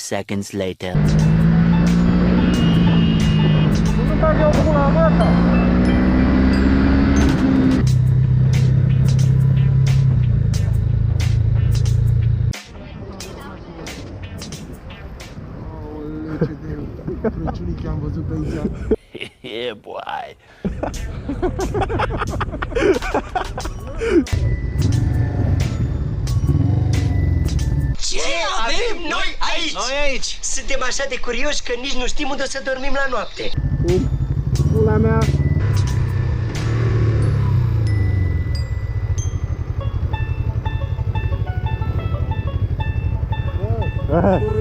seconds later. Crăciunic am văzut pe aici. Yeah, boy. Ce avem noi aici? Noi aici. Suntem așa de curioși că nici nu știm unde o să dormim la noapte. Pula mea.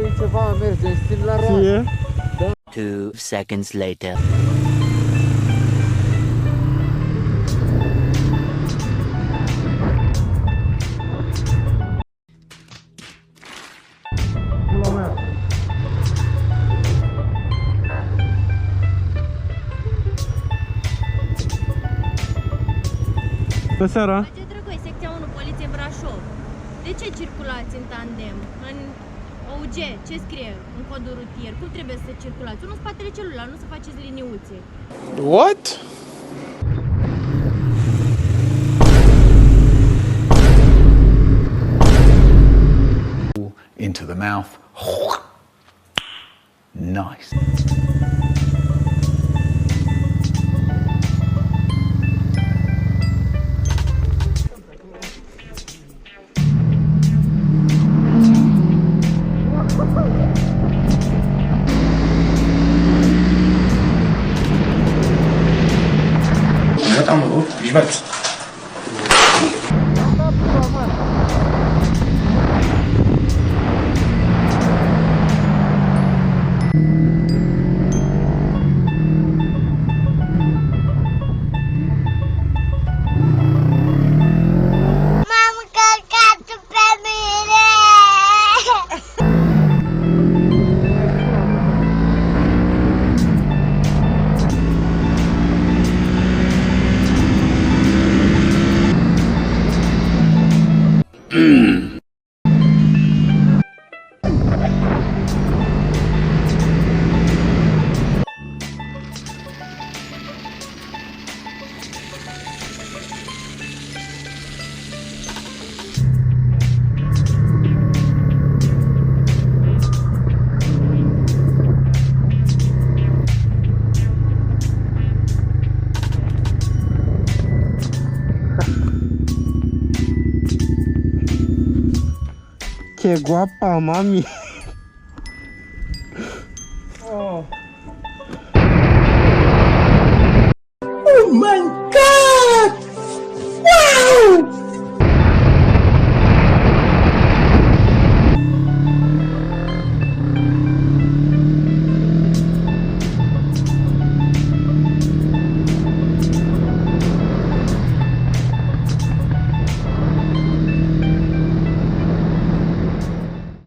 E ceva, merge, stim la roată. 2 seconds later. Pula mea. Bună seara! Ce drăgoi, secția 1, Poliție Brașov. De ce circulați în tandem? În OUG, ce scrie în codul rutier? Cum trebuie să circulați? Unul în spatele celuilalt, nu să faceți liniuțe. What? Into the mouth. Nice. Tam było, grzbet. Qué guapa, mami.